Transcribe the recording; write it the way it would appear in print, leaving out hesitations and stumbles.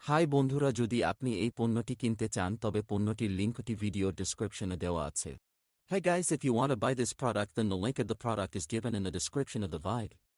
High বন্ধুরা, যদি আপনি এই পণ্যটি কিনতে চান তবে পণ্যটির লিঙ্কটি ভিডিও ডেসক্রিপশনে দেওয়া আছে। Hey guys, if you want to buy this product, then the link of the product is given in the description of the video.